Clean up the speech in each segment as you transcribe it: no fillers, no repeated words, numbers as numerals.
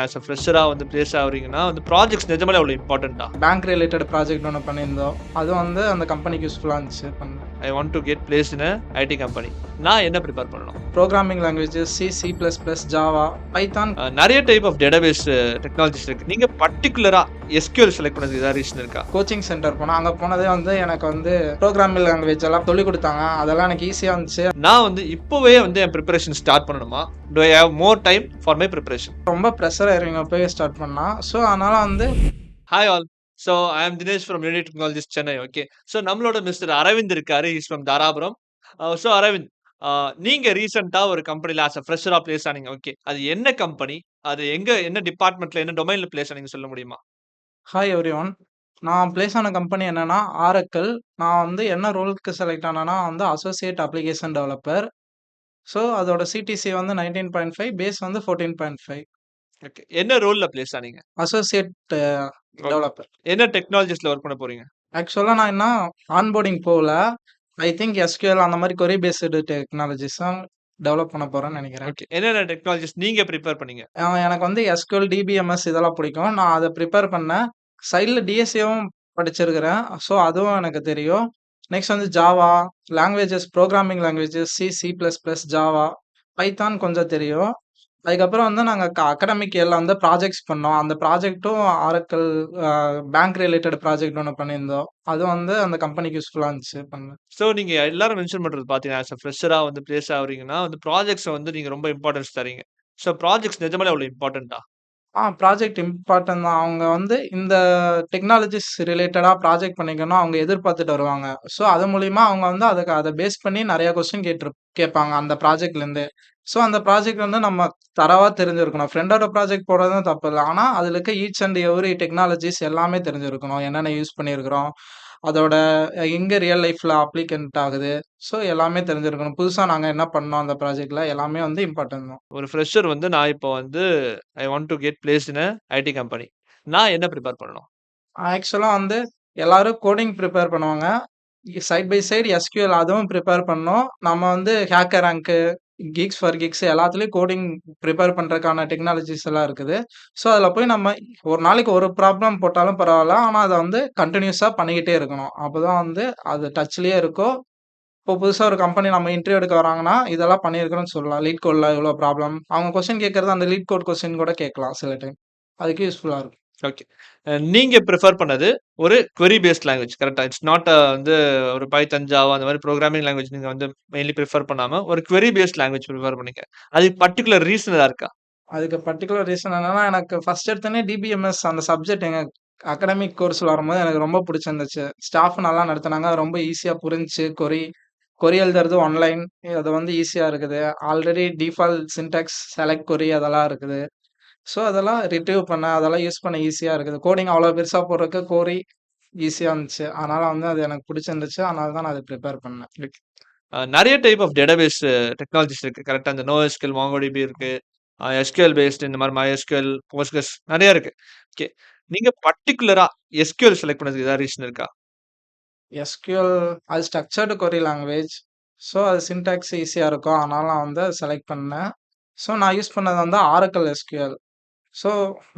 As a ஃப்ரெஷரா வந்து place ஆகுறீங்கன்னா, வந்து projects நிஜமாலே அவ்வளோ இம்பார்ட்டன்ட்டா? பேங்க் ரிலேட்டட் ப்ராஜெக்ட் ஒண்ணு பண்ணியிருந்தோம். அது வந்து அந்த கம்பெனிக்கு யூஸ்ஃபுல்லா இருந்துச்சு பண்ணேன். I want to get placed in a IT company. நான் என்ன ப்ரிப்பேர் பண்ணணும்? Programming languages C, C++, Java, Python. நெறைய டைப் ஆஃப் டேட்டாபேஸ் டெக்னாலஜிஸ் இருக்கு. நீங்க பர்ட்டிகுலரா எஸ்கியூஎல் செலக்ட் பண்ணதுக்கு ஏதாவது ரீசன் இருக்கா? கோச்சிங் சென்டர் போனேன். அங்க போனதே வந்து எனக்கு வந்து ப்ரோகிராமிங் லாங்குவேஜ் எல்லாம் சொல்லிக் குடுத்தாங்க. அதெல்லாம் எனக்கு ஈஸியா இருந்துச்சு. நான் வந்து இப்பவே வந்து என் பிரிப்பரேஷன் ஸ்டார்ட் பண்ணணுமா? Do I have more time for my preparation? ரொம்ப ப்ரெஷர் ஆயிருவீங்க அப்பவே ஸ்டார்ட் பண்ணா. ஸோ அதனால வந்து hi all. So I am Dinesh from Unity technologies Chennai. Okay. So நம்மளோட மிஸ்டர் அரவிந்த் இருக்காரு. He is from Dharapuram. So Aravind, நீங்க ரீசென்ட்டா ஒரு கம்பெனில ஆஸ் அ ஃப்ரெஷரா பிளேஸ் ஆனீங்க. ஓகே. அது என்ன கம்பெனி? அது எங்க, என்ன டிபார்ட்மென்ட்ல, என்ன டொமைன்ல பிளேஸ் ஆனீங்க சொல்ல முடியுமா? Hi everyone. நான் பிளேஸ் ஆன கம்பெனி என்னன்னா ஆரக்கிள். நான் வந்து என்ன ரோலுக்கு செலக்ட் ஆனேன்னா வந்து அசோசியேட் அப்ளிகேஷன் டெவலப்பர். ஸோ அதோட சிடிசி வந்து 19.5, பேஸ் வந்து 14.5. ஓகே. என்ன ரோல்ல பிளேஸ் ஆனீங்க? Associate okay. டெவலப்பர். என்ன டெக்னாலஜிஸ்ல ஒர்க் பண்ண போறீங்க? ஆக்சுவலா நான் இன்னும் ஆன்போர்டிங் போகல. ஐ திங்க் SQL அந்த மாரி கொரி பேஸ்டு டெக்னாலஜிஸ் தான் டெவலப் பண்ண போறேன்னு நெனைக்கிறேன். ஓகே. என்னென்ன டெக்னாலஜிஸ் நீங்க பிரிப்பேர் பண்ணீங்க? எனக்கு வந்து SQL, DBMS இதெல்லாம் பிடிக்கும். நான் அத ப்ரிப்பேர் பண்ணேன். சைட்ல DSAவும் படிச்சிருக்கிறேன். ஸோ அதுவும் எனக்கு தெரியும். நெக்ஸ்ட் வந்து Java, languages programming languages C++, Java, Python கொஞ்சம் தெரியும். அதுக்கப்புறம் வந்து நாங்க அகாடமிக் இயர்ல வந்து ப்ராஜெக்ட்ஸ் பண்ணோம். அந்த ப்ராஜெக்ட்டும் ஆரக்கிள் பேங்க் ரிலேட்டட் ப்ராஜெக்ட் ஒண்ணு பண்ணியிருந்தோம். அது வந்து அந்த கம்பெனிக்கு யூஸ்ஃபுல்லா இருந்துச்சு பண்ணேன். ஸோ நீங்க எல்லாரும் மென்ஷன் பண்றது பார்த்தீங்கன்னா, ஆஸ் அ ஃப்ரெஷரா வந்து பிளேஸ் ஆகுறீங்கன்னா, வந்து ப்ராஜெக்ட்ஸ வந்து நீங்க ரொம்ப இம்பார்ட்டன்ஸ் தர்றீங்க. ஸோ ப்ராஜெக்ட்ஸ் நிஜமாலே அவ்வளோ இம்பார்ட்டன்ட்டா? ப்ராஜெக்ட் இம்பார்ட்டன்ட் தான். அவங்க வந்து இந்த டெக்னாலஜிஸ் ரிலேட்டடா ப்ராஜெக்ட் பண்ணிக்கணும் அவங்க எதிர்பார்த்துட்டு வருவாங்க. ஸோ அது மூலியமா அவங்க வந்து அத பேஸ் பண்ணி நெறைய கொஸ்டின் கேட்பாங்க அந்த ப்ராஜெக்ட்லேருந்து. ஸோ அந்த ப்ராஜெக்ட் வந்து நம்ம தரோவா தெரிஞ்சிருக்கணும். ஃப்ரெண்டோட ப்ராஜெக்ட் போடுறதும் தப்பு இல்ல. ஆனா அதுல இருக்க ஈச் அண்ட் எவரி டெக்னாலஜிஸ் எல்லாமே தெரிஞ்சிருக்கணும். என்னென்ன யூஸ் பண்ணியிருக்கிறோம். அதோட எங்க ரியல் லைஃப்ல அப்ளிகன்ட் ஆகுது. ஸோ எல்லாமே தெரிஞ்சிருக்கணும். புதுசா நாங்க என்ன பண்ணோம் அந்த ப்ராஜெக்ட்ல எல்லாமே வந்து இம்பார்ட்டன்ட் தான். ஒரு ஃப்ரெஷர் வந்து நான் இப்போ வந்து I want to get placed in a IT company. நான் என்ன பிரிப்பேர் பண்ணணும்? ஆக்சுவலா வந்து எல்லாரும் கோடிங் ப்ரிப்பேர் பண்ணுவாங்க. சைட் பை சைடு SQL அதுவும் ப்ரிப்பேர் பண்ணோம். நம்ம வந்து HackerRank, Geeks for Geeks எல்லாத்துலயும் கோடிங் ப்ரிப்பேர் பண்றதுக்கான டெக்னாலஜிஸ் எல்லாம் இருக்குது. ஸோ அதுல போய் நம்ம ஒரு நாளைக்கு ஒரு ப்ராப்ளம் போட்டாலும் பரவால்ல. ஆனா அத வந்து கன்டினியூஸா பண்ணிக்கிட்டே இருக்கணும். அப்பதான் வந்து அது டச்லயே இருக்கும். இப்போ புதுசா ஒரு கம்பெனி நம்ம இன்டர்வியூ எடுக்க வராங்கன்னா, இதெல்லாம் பண்ணியிருக்கிறோம்னு சொல்லலாம். லீட் கோட்ல இவ்ளோ ப்ராப்ளம். அவங்க கொஸ்டின் கேட்கறது அந்த லீட் கோட் கொஸ்டின் கூட கேட்கலாம் சில டைம். அதுக்கு யூஸ்ஃபுல்லா இருக்கும். ஓகே. நீங்க பிரிஃபர் பண்ணது ஒரு query பேஸ்ட் லாங்குவேஜ் கரெக்ட்டா? இட்ஸ் நாட் வந்து ஒரு பைத்தன், ஜாவா அந்த மாரி புரோகிராமிங் லாங்குவேஜ் நீங்க வந்து மெயின்லி பிரிஃபர் பண்ணாம, ஒரு query பேஸ்ட் லாங்குவேஜ் பிரிஃபர் பண்ணீங்க. அதுக்கு பர்ட்டிகுலர் ரீசன் ஏதாவது இருக்கா? அதுக்கு பர்ட்டிகுலர் ரீசன் என்னன்னா, எனக்கு ஃபர்ஸ்ட் எடுத்தோனே DBMS அந்த சப்ஜெக்ட் எங்க அகாடமிக் கோர்ஸ்ல வரும்போது எனக்கு ரொம்ப புடிச்சிருந்துச்சு. ஸ்டாஃப் நல்லா நடத்துனாங்க. ரொம்ப ஈஸியா புரிஞ்சுச்சு. கொரி எழுதுறது ஆன்லைன். அது வந்து ஈஸியா இருக்குது. ஆல்ரெடி டிஃபால்ட் சின்டாக்ஸ், செலக்ட் கொரி அதெல்லாம் இருக்குது. ஸோ அதெல்லாம் ரிட்ரீவ் பண்ண, அதெல்லாம் யூஸ் பண்ண ஈஸியா இருக்குது. கோடிங் அவ்வளோ பெருசா போடுறதுக்கு கோரி ஈஸியா இருந்துச்சு. அதனால வந்து அது எனக்கு புடிச்சிருந்துச்சு. அதனால தான் நான் அத ப்ரிப்பேர் பண்ணேன். ஓகே. நெறைய டைப் ஆஃப் டேட்டாபேஸ் டெக்னாலஜிஸ் இருக்கு கரெக்ட்டா? இந்த NoSQL, MongoDB இருக்கு. SQL பேஸ்ட் இந்த மாரி MySQL, Postgres நெறைய இருக்கு. ஓகே. நீங்க பர்ட்டிகுலரா SQL செலக்ட் பண்ணதுக்கு ஏதாவது ரீசன் இருக்கா? SQL அது ஸ்ட்ரக்சர்டு கொரி லாங்குவேஜ். ஸோ அது சின்டாக்ஸ் ஈஸியா இருக்கும். அதனால நான் வந்து அத செலக்ட் பண்ணேன். ஸோ நான் யூஸ் பண்ணது வந்து Oracle SQL. ஸோ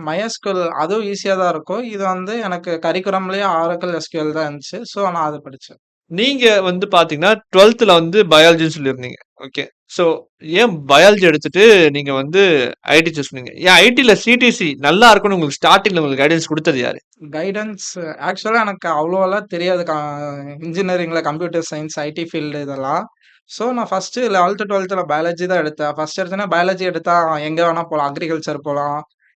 MySQL அதுவும் ஈஸியா தான் இருக்கும். இது வந்து எனக்கு கரிக்குலம்லயே Oracle SQL தான் இருந்துச்சு. ஸோ நான் அத படிச்சேன். நீங்க வந்து பார்த்தீங்கன்னா, 12த்ல வந்து பயாலஜின்னு சொல்லியிருந்தீங்க. ஓகே. ஸோ ஏன் பயாலஜி எடுத்துட்டு நீங்க வந்து ஐடி சூஸ் பண்ணீங்க? ஏன் ஐடில சிடிசி நல்லா இருக்கும்னு உங்களுக்கு ஸ்டார்ட்டிங்ல உங்களுக்கு கைடன்ஸ் குடுத்தது யாரு? கைடன்ஸ் ஆக்சுவலா எனக்கு அவ்வளோலாம் தெரியாது. இன்ஜினியரிங்ல கம்ப்யூட்டர் சயன்ஸ், ஐடி ஃபீல்டு இதெல்லாம். ஸோ நான் ஃபர்ஸ்ட்டு 11த், 12த்ல பயாலஜி தான் எடுத்தேன். ஃபர்ஸ்ட் எடுத்தோனே பயாலஜி எடுத்தா எங்க வேணா போலாம். அக்ரிகல்ச்சர் போலாம்,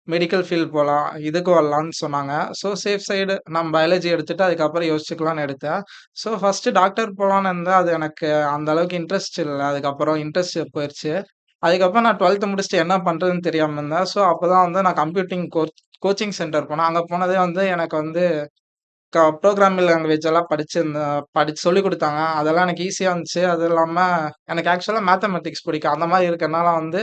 மெடிக்கல் ஃபீல்ட் போலாம். இதுக்கு வரலான்னு சொன்னாங்க. ஸோ சேஃப் சைடு நான் பயாலஜி எடுத்துட்டு அதுக்கப்புறம் யோசிச்சுக்கலான்னு எடுத்தேன். ஸோ ஃபர்ஸ்ட்டு டாக்டர் போலான்னு இருந்தேன். அது எனக்கு அந்த அளவுக்கு இன்ட்ரெஸ்ட் இல்ல. அதுக்கப்புறம் இன்ட்ரெஸ்ட் போயிருச்சு. அதுக்கப்புறம் நான் 12த் முடிச்சுட்டு என்ன பண்றதுன்னு தெரியாம இருந்தேன். ஸோ அப்பதான் வந்து நான் கம்ப்யூட்டிங் கோச்சிங் சென்டர் போனேன். அங்க போனதே வந்து எனக்கு வந்து புரோகிராமிங் லாங்குவேஜ் எல்லாம் படிச்சு சொல்லிக் குடுத்தாங்க. அதெல்லாம் எனக்கு ஈஸியா இருந்துச்சு. அதுவும் இல்லாம எனக்கு ஆக்சுவலா மேத்தமேட்டிக்ஸ் பிடிக்கும். அந்த மாரி இருக்கனால வந்து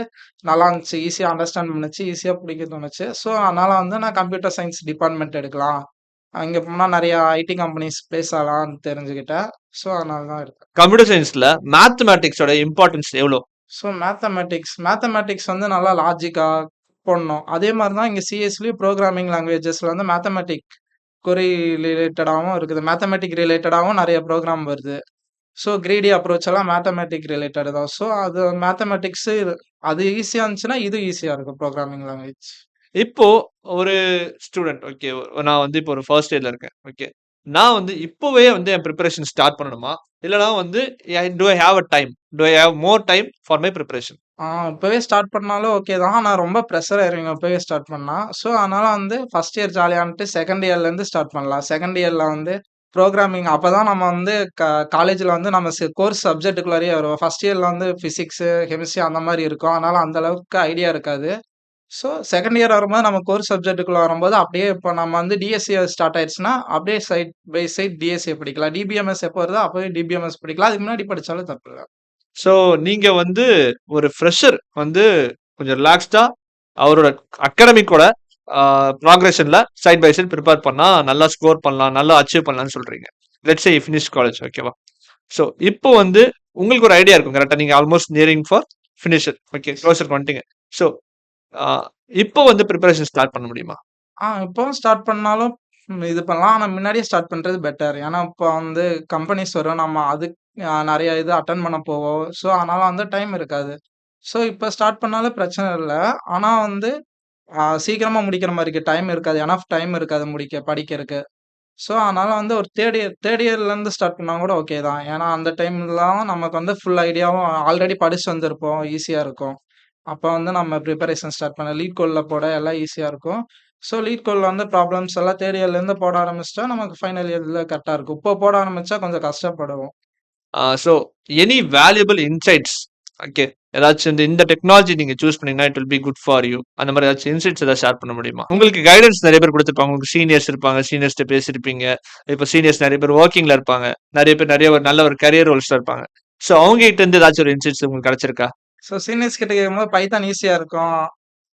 நல்லா இருந்துச்சு. ஈஸியா அண்டர்ஸ்டாண்ட் பண்ணுச்சு. ஈஸியா புடிக்க தோணுச்சு. ஸோ அதனால வந்து நான் கம்ப்யூட்டர் சயன்ஸ் டிபார்ட்மெண்ட் எடுக்கலாம். அங்க போனா நெறைய ஐடி கம்பெனிஸ் பிளேஸ் ஆகலாம்னு தெரிஞ்சுக்கிட்டேன். ஸோ அதனால தான் எடுத்தேன். கம்ப்யூட்டர் சயன்ஸ்ல மேத்தமேட்டிக்ஸோட இம்பார்ட்டன்ஸ் எவ்ளோ? ஸோ மேத்தமேட்டிக்ஸ் வந்து நல்லா லாஜிக்கா போடணும். அதே மாரி தான் இங்க சிஎஸ்லயும் புரோகிராமிங் லாங்குவேஜஸ்ல வந்து கொரி ரிலேட்டடாவும் இருக்குது. மேத்தமேட்டிக் ரிலேட்டடாவும் நெறைய புரோகிராம் வருது. ஸோ கிரீடி அப்ரோச் எல்லாம் மேத்தமேட்டிக் ரிலேட்டட் தான். ஸோ அது மேத்தமேட்டிக்ஸு அது ஈஸியா இருந்துச்சுன்னா, இது ஈஸியா இருக்கும் புரோகிராமிங் லாங்குவேஜ். இப்போ ஒரு ஸ்டூடண்ட் ஓகே. நான் வந்து இப்போ ஒரு ஃபர்ஸ்ட் இயர்ல இருக்கேன். ஓகே. நான் வந்து இப்பவே வந்து என் பிரிப்பரேஷன் ஸ்டார்ட் பண்ணணுமா? இல்லனா வந்து do I have a time? Do I have more time for my preparation? இப்பவே ஸ்டார்ட் பண்ணாலும் ஓகே தான். ஆனா ரொம்ப ப்ரெஷர் ஆயிருவீங்க இப்பவே ஸ்டார்ட் பண்ணா. ஸோ அதனால வந்து ஃபர்ஸ்ட் இயர் ஜாலியா இருந்துட்டு செகண்ட் இயர்லேருந்து ஸ்டார்ட் பண்ணலாம். செகண்ட் இயர்ல வந்து புரோகிராமிங் அப்பதான் நம்ம வந்து காலேஜ்ல வந்து நம்ம கோர்ஸ் சப்ஜெக்ட்டுக்குள்ளாரயே வருவோம். ஃபர்ஸ்ட் இயர்ல வந்து பிசிக்ஸ், கெமிஸ்ட்ரி அந்த மாரி இருக்கும். அதனால அந்த அளவுக்கு ஐடியா இருக்காது. ஸோ செகண்ட் இயர் வரும்போது நம்ம கோர் சப்ஜெக்ட்டுக்குள்ள வரும்போது, அப்படியே இப்போ நம்ம வந்து டிஎஸ்சி ஸ்டார்ட் ஆயிடுச்சுன்னா, அப்படியே சைட் பை சைட் டிஎஸ்சி படிக்கலாம். டிபிஎம்எஸ் எப்போ வருதோ அப்பவே டிபிஎம்எஸ் படிக்கலாம். அதுக்கு முன்னாடி படிச்சாலும் தப்பில்ல. ஸோ நீங்க வந்து ஒரு ஃப்ரெஷர் வந்து கொஞ்சம் ரிலாக்ஸ்டா அவரோட அகாடமிக்கோட ப்ராக்ரஷன்ல சைட் பை சைட் ப்ரிப்பேர் பண்ணா நல்லா ஸ்கோர் பண்ணலாம், நல்லா அச்சீவ் பண்ணலாம்னு சொல்றீங்க. லெட்ஸ் சே ஃபினிஷ் காலேஜ் ஓகேவா? ஸோ இப்போ வந்து உங்களுக்கு ஒரு ஐடியா இருக்கும் கரெக்ட்டா? நீங்க almost nearing for finisher okay க்ளோசருக்கு வந்துட்டீங்க. ஸோ ஆ இப்போ வந்து பிரிப்பரேஷன் ஸ்டார்ட் பண்ண முடியுமா? இப்பவும் ஸ்டார்ட் பண்ணாலும் இது பண்ணலாம். ஆனா முன்னாடியே ஸ்டார்ட் பண்றது பெட்டர். ஏன்னா, இப்போ வந்து கம்பெனிஸ் வரும். நம்ம அதுக்கு நெறைய இது அட்டெண்ட் பண்ண போவோம். ஸோ அதனால வந்து டைம் இருக்காது. ஸோ இப்ப ஸ்டார்ட் பண்ணாலும் பிரச்சனை இல்ல. ஆனா வந்து சீக்கிரமா முடிக்கிற மாரி இருக்கு. டைம் இருக்காது. எனஃப் டைம் இருக்காது படிக்கிறக்கு. ஸோ, அதனால வந்து ஒரு தேர்ட் இயர்லேருந்து ஸ்டார்ட் பண்ணா கூட ஓகே தான். ஏன்னா, அந்த டைம்லாம் நமக்கு வந்து ஃபுல் ஐடியாவும் ஆல்ரெடி படிச்சு வந்திருப்போம். ஈஸியா இருக்கும். அப்ப வந்து நம்ம ப்ரிப்பரேஷன் ஸ்டார்ட் பண்ண லீட் கோட்ல போட எல்லாம் ஈஸியா இருக்கும். ஸோ, லீட் கோட்ல வந்து ப்ராப்ளம்ஸ் எல்லாம் தேர்ட் இயர்லேருந்து போட ஆரம்பிச்சுட்டா, நமக்கு ஃபைனல் இயர்ல கரெக்ட்டா இருக்கும். இப்போ போட ஆரம்பிச்சா கொஞ்சம் கஷ்டப்படுவோம். So any valuable insights okay. ஏதாச்சும் இந்த டெக்னாலஜி நீங்க சூஸ் பண்ணீங்கன்னா it will be good for you. அந்த மாதிரி ஏதாச்சும் இன்சைட்ஸ் ஏதாவது ஷேர் பண்ண முடியுமா? உங்களுக்கு கைடன்ஸ் நிறைய பேர் குடுத்துருப்பாங்க. உங்களுக்கு சீனியர்ஸ் இருப்பாங்க. சீனியர்ஸ்ட்ட பேசியிருப்பீங்க. இப்ப சீனியர்ஸ் நிறைய பேர் வொர்க்கிங்ல இருப்பாங்க. நிறைய பேர் நிறைய ஒரு நல்ல ஒரு கரியர் ரோல்ஸ்ல இருப்பாங்க. ஸோ அவங்க கிட்ட இருந்து ஏதாச்சும் ஒரு இன்சைட்ஸ் உங்களுக்கு கிடைச்சிருக்கா? ஸோ, சீனியர்ஸ் கிட்ட கேட்கும்போது பைத்தான் ஈஸியா இருக்கும்.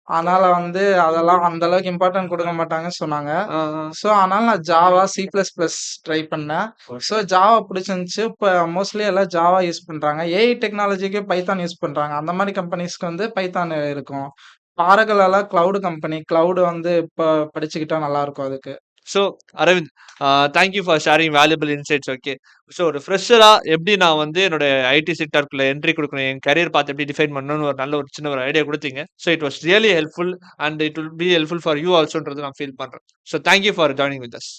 அதனால வந்து அதெல்லாம் அந்த அளவுக்கு இம்பார்ட்டன்ட் குடுக்க மாட்டாங்கன்னு சொன்னாங்க. ஆ, ஆ. ஸோ, அதனால நான் Java, C plus plus try பண்ணேன். ஸோ, ஜாவா புடிச்சிருந்துச்சு. இப்ப மோஸ்ட்லி எல்லாம் ஜாவா யூஸ் பண்றாங்க. ஏஐ டெக்னாலஜிக்கு பைத்தான் யூஸ் பண்றாங்க. அந்த மாரி கம்பெனிஸ்க்கு வந்து பைத்தான் இருக்கும். Oracle எல்லாம் கிளவுட் கம்பெனி. கிளவுட் வந்து இப்ப படிச்சுக்கிட்டா நல்லா இருக்கும் அதுக்கு. So Aravind thank you for sharing valuable insights okay. So ஒரு ஃப்ரெஷரா எப்படி நான் வந்து என்னோட ஐடி செக்டாருக்குள்ள என்ட்ரி குடுக்கணும், என் கரியர் பாத் எப்படி டிஃபைன் பண்ணணும்னு ஒரு நல்ல ஒரு சின்ன ஒரு ஐடியா குடுத்தீங்க. So it was really helpful and it will be helpful for you ஆல்சோன்றது நான் ஃபீல் பண்றேன். So thank you for joining with as.